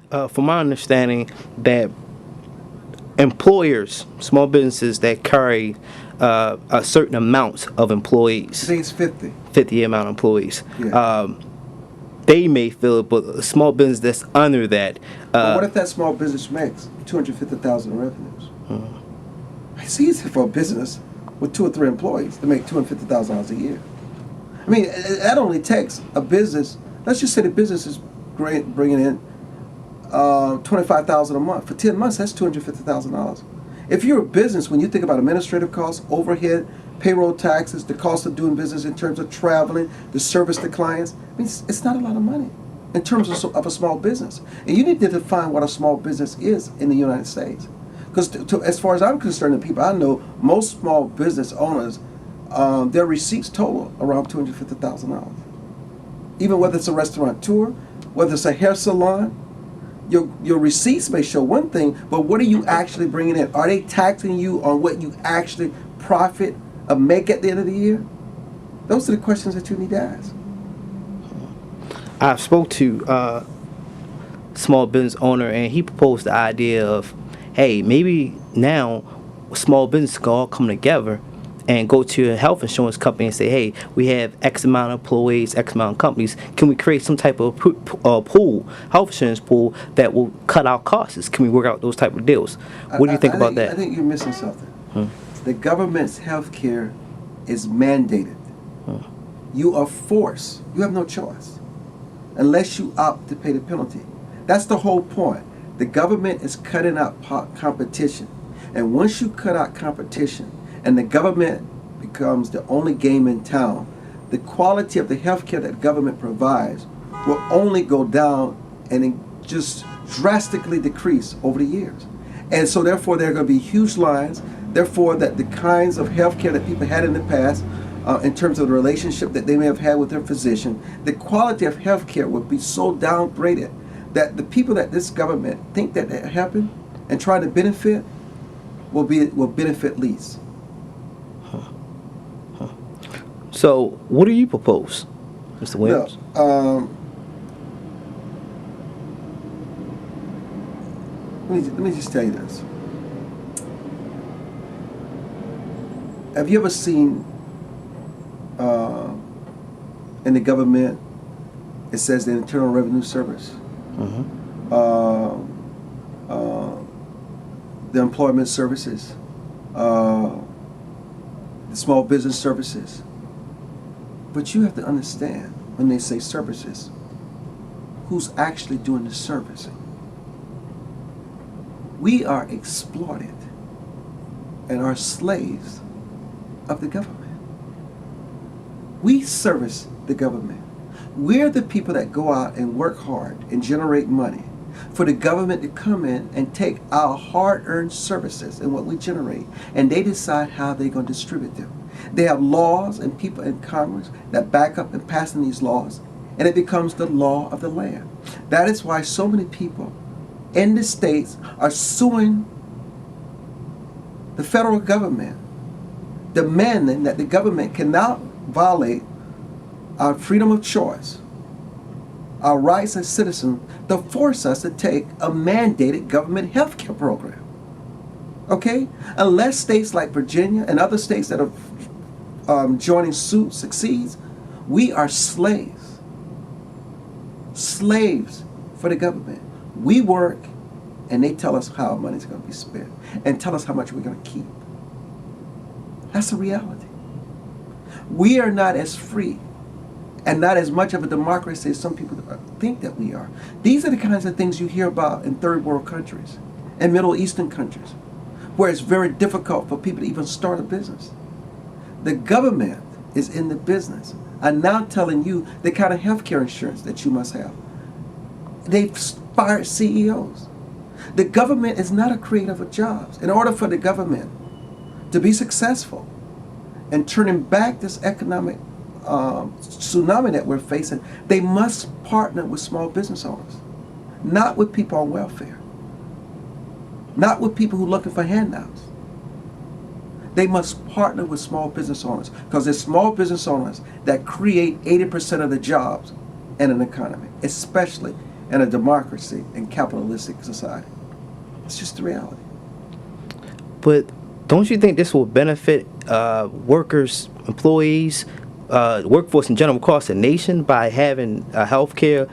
From my understanding, that employers, small businesses that carry a certain amount of employees, I think it's 50. 50 amount of employees, Yeah. they may feel it, but a small business that's under that. But what if that small business makes 250,000 in revenues? It's easy for a business with 2 or 3 employees to make $250,000 a year. I mean, that only takes a business. Let's just say the business is bringing in $25,000 a month for 10 months. That's $250,000. If you're a business, when you think about administrative costs, overhead, payroll taxes, the cost of doing business in terms of traveling, the service to clients, I mean, it's not a lot of money in terms of a small business. And you need to define what a small business is in the United States. Because as far as I'm concerned, the people I know, most small business owners, their receipts total around $250,000. Even whether it's a restaurateur, whether it's a hair salon, your receipts may show one thing, but what are you actually bringing in? Are they taxing you on what you actually profit or make at the end of the year? Those are the questions that you need to ask. I spoke to a small business owner, and he proposed the idea of, hey, maybe now small business can all come together and go to a health insurance company and say, hey, we have X amount of employees, X amount of companies. Can we create some type of pool, health insurance pool, that will cut our costs? Can we work out those type of deals? What do you think about that? I think you're missing something. The government's health care is mandated. You are forced. You have no choice unless you opt to pay the penalty. That's the whole point. The government is cutting out competition. And once you cut out competition and the government becomes the only game in town, the quality of the health care that the government provides will only go down and just drastically decrease over the years. And so therefore there are going to be huge lines. Therefore that the kinds of health care that people had in the past, in terms of the relationship that they may have had with their physician, the quality of health care will be so downgraded that the people that this government think that happen and try to benefit will benefit least. So, what do you propose, Mr. Williams? Let me just tell you this. Have you ever seen in the government, it says the Internal Revenue Service, the employment services, the small business services? But you have to understand, when they say services, who's actually doing the servicing. We are exploited and are slaves of the government. We service the government. We're the people that go out and work hard and generate money for the government to come in and take our hard-earned services and what we generate, and they decide how they're going to distribute them. They have laws and people in Congress that back up and passing these laws, and it becomes the law of the land. That is why so many people in the states are suing the federal government, demanding that the government cannot violate our freedom of choice, our rights as citizens, to force us to take a mandated government health care program. Okay? Unless states like Virginia and other states that are joining suit succeeds, we are slaves. Slaves for the government. We work and they tell us how our money is going to be spent and tell us how much we're going to keep. That's the reality. We are not as free and not as much of a democracy as some people think that we are. These are the kinds of things you hear about in third world countries and Middle Eastern countries, where it's very difficult for people to even start a business. The government is in the business and now telling you the kind of health care insurance that you must have. They've fired CEOs. The government is not a creator of jobs. In order for the government to be successful in turning back this economic tsunami that we're facing, they must partner with small business owners, not with people on welfare, not with people who are looking for handouts. They must partner with small business owners, because it's small business owners that create 80% of the jobs in an economy, especially in a democracy and capitalistic society. It's just the reality. But don't you think this will benefit workers, employees, workforce in general across the nation by having a healthcare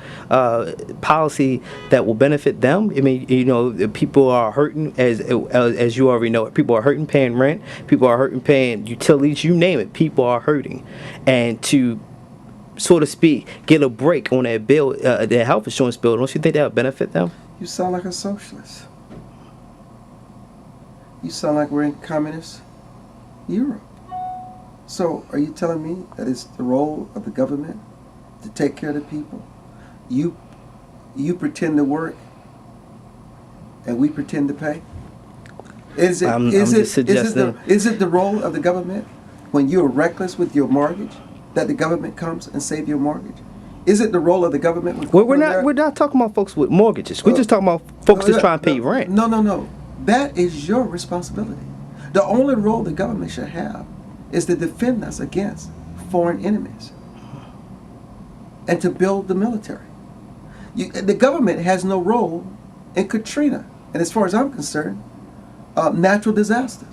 policy that will benefit them? I mean, you know, people are hurting, as you already know. People are hurting paying rent. People are hurting paying utilities. You name it. People are hurting, and to, so to speak, get a break on their bill, their health insurance bill. Don't you think that would benefit them? You sound like a socialist. You sound like we're in communist Europe. So are you telling me that it's the role of the government to take care of the people? You pretend to work and we pretend to pay? Is it the role of the government when you're reckless with your mortgage that the government comes and save your mortgage? Is it the role of the government? Well, we're not talking about folks with mortgages. We're just talking about folks just trying to pay rent. No. That is your responsibility. The only role the government should have is to defend us against foreign enemies and to build the military. The government has no role in Katrina, and as far as I'm concerned, natural disasters.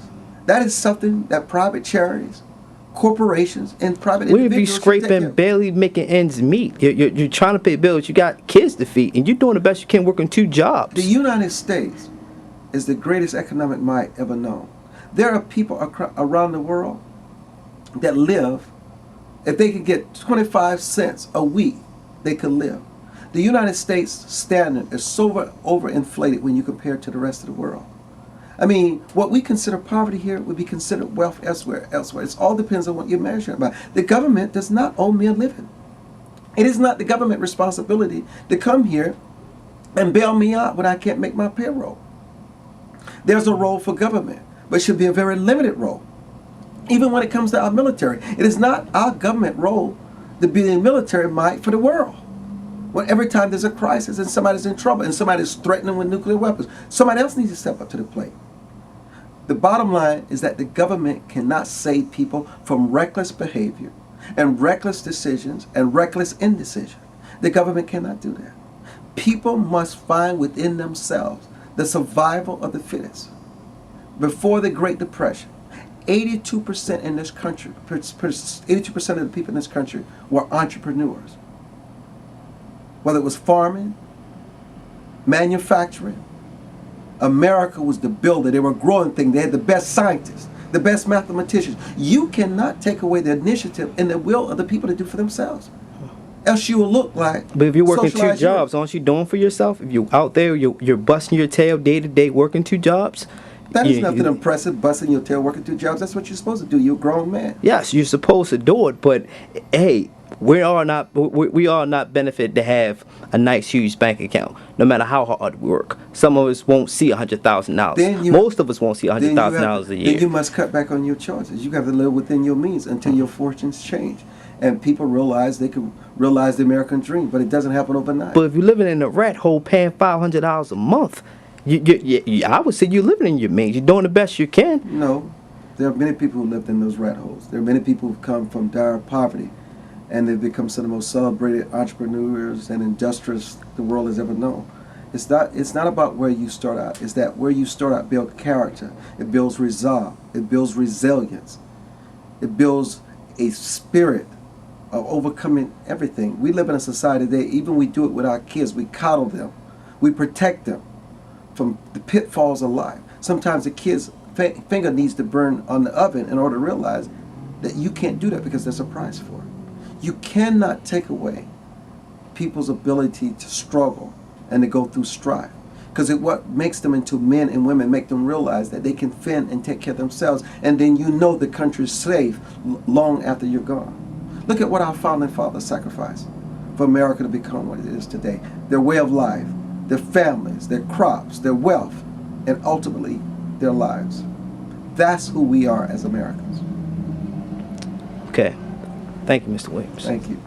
That is something that private charities, corporations, and private individuals We'd be scraping, barely making ends meet. You're trying to pay bills. You got kids to feed, and you're doing the best you can working 2 jobs. The United States is the greatest economic might ever known. There are people around the world that live, if they could get 25 cents a week, they could live. The United States standard is so overinflated when you compare it to the rest of the world. I mean, what we consider poverty here would be considered wealth elsewhere. It all depends on what you're measuring by. The government does not owe me a living. It is not the government responsibility to come here and bail me out when I can't make my payroll. There's a role for government, but it should be a very limited role. Even when it comes to our military, it is not our government role to be the military might for the world. When every time there's a crisis and somebody's in trouble and somebody's threatening with nuclear weapons, somebody else needs to step up to the plate. The bottom line is that the government cannot save people from reckless behavior and reckless decisions and reckless indecision. The government cannot do that. People must find within themselves the survival of the fittest. Before the Great Depression, 82% in this country, 82% of the people in this country were entrepreneurs. Whether it was farming, manufacturing, America was the builder. They were growing things. They had the best scientists, the best mathematicians. You cannot take away the initiative and the will of the people to do for themselves. Else you will look like. But if you're working 2 jobs, aren't you doing for yourself? If you're out there, you're busting your tail day to day working 2 jobs. That is nothing impressive, busting your tail working 2 jobs. That's what you're supposed to do. You're a grown man. Yes, you're supposed to do it, but hey, we are not benefit to have a nice huge bank account, no matter how hard we work. Some of us won't see $100,000. Most of us won't see $100,000 a year. Then you must cut back on your choices. You have to live within your means until your fortunes change. And people realize they can realize the American dream, but it doesn't happen overnight. But if you're living in a rat hole paying $500 a month, I would say you're living in your means. You're doing the best you can. No. There are many people who lived in those rat holes. There are many people who've come from dire poverty, and they've become some of the most celebrated entrepreneurs and industrialists the world has ever known. It's not about where you start out. It's that where you start out builds character. It builds resolve. It builds resilience. It builds a spirit of overcoming everything. We live in a society today, even we do it with our kids. We coddle them. We protect them from the pitfalls of life. Sometimes the kid's finger needs to burn on the oven in order to realize that you can't do that because there's a price for it. You cannot take away people's ability to struggle and to go through strife. Because what makes them into men and women, make them realize that they can fend and take care of themselves, and then you know the country's safe long after you're gone. Look at what our founding fathers sacrificed for America to become what it is today. Their way of life, their families, their crops, their wealth, and ultimately their lives. That's who we are as Americans. Okay. Thank you, Mr. Williams. Thank you.